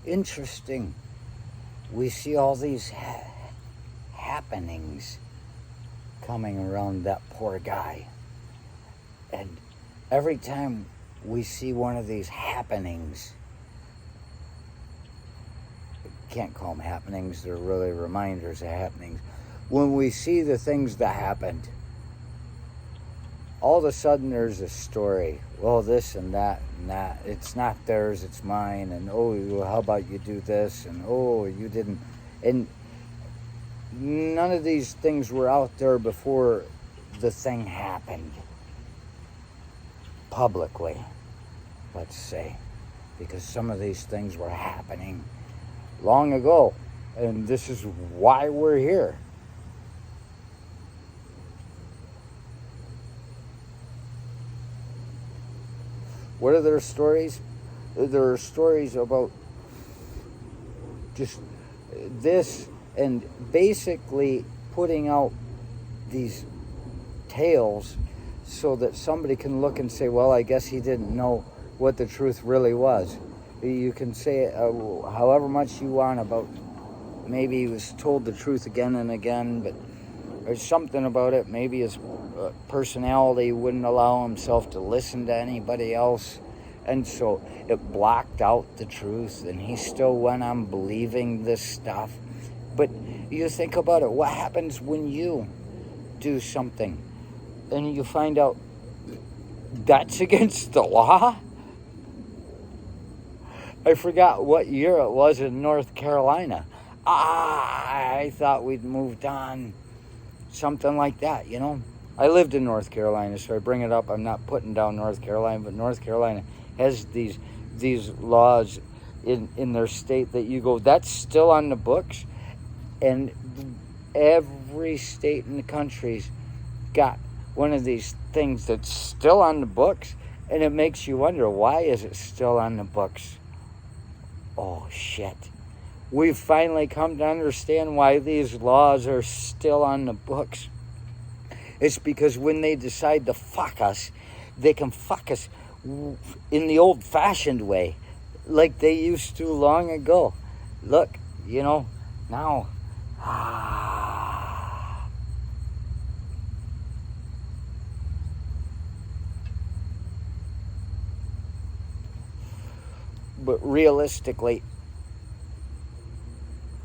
interesting. We see all these happenings coming around that poor guy. And every time we see one of these happenings, can't call them happenings, they're really reminders of happenings. When we see the things that happened, all of a sudden there's a story. Well, this and that and that. It's not theirs, it's mine. And oh, how about you do this? And oh, you didn't. And none of these things were out there before the thing happened. Publicly, let's say. Because some of these things were happening long ago. And this is why we're here. What are their stories? There are stories about just this and basically putting out these tales so that somebody can look and say, well, I guess he didn't know what the truth really was. You can say however much you want about maybe he was told the truth again and again, but there's something about it. Maybe his personality wouldn't allow himself to listen to anybody else, and so it blocked out the truth, and he still went on believing this stuff. But you think about it, what happens when you do something and you find out that's against the law? I forgot what year it was in North Carolina. I thought we'd moved on. Something like that, you know. I lived in North Carolina, so I bring it up. I'm not putting down North Carolina, but North Carolina has these laws in their state that you go, that's still on the books. And every state in the country's got one of these things that's still on the books, and it makes you wonder, why is it still on the books? Oh, shit. We've finally come to understand why these laws are still on the books. It's because when they decide to fuck us, they can fuck us in the old-fashioned way, like they used to long ago. Look, you know, now... But realistically,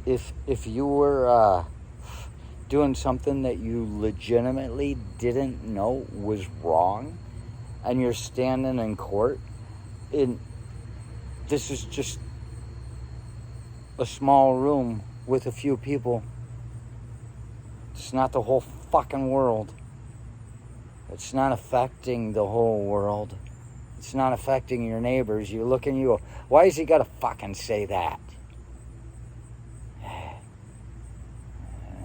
if you were doing something that you legitimately didn't know was wrong, and you're standing in court, this is just a small room with a few people. It's not the whole fucking world. It's not affecting the whole world. It's not affecting your neighbors. You look and you go, why has he got to fucking say that?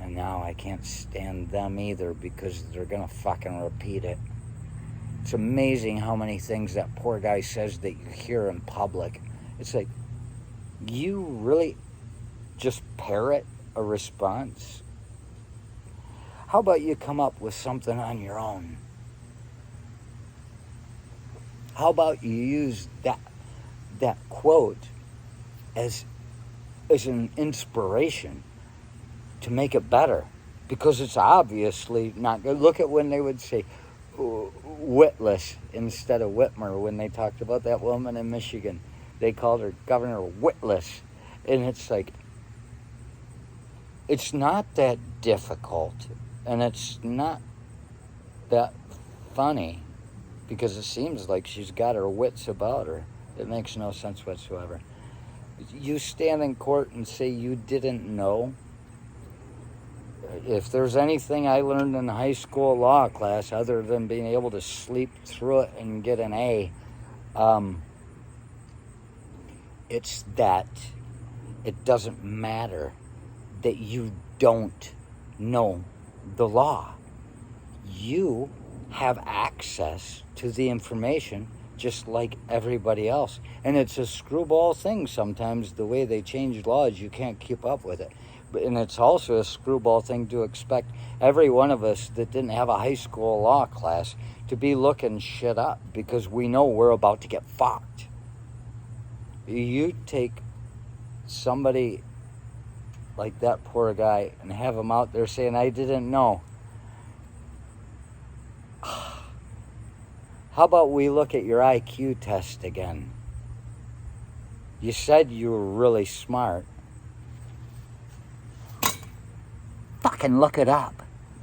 And now I can't stand them either because they're going to fucking repeat it. It's amazing how many things that poor guy says that you hear in public. It's like, you really just parrot a response? How about you come up with something on your own? How about you use that quote as an inspiration to make it better? Because it's obviously not good. Look at when they would say Witless instead of Whitmer when they talked about that woman in Michigan. They called her Governor Witless. And it's like, it's not that difficult. And it's not that funny. Because it seems like she's got her wits about her. It makes no sense whatsoever. You stand in court and say you didn't know. If there's anything I learned in high school law class other than being able to sleep through it and get an A, it's that it doesn't matter that you don't know the law. You have access to the information just like everybody else. And it's a screwball thing sometimes, the way they change laws, you can't keep up with it. And it's also a screwball thing to expect every one of us that didn't have a high school law class to be looking shit up because we know we're about to get fucked. You take somebody like that poor guy and have him out there saying, I didn't know. How about we look at your IQ test again? You said you were really smart. Fucking look it up.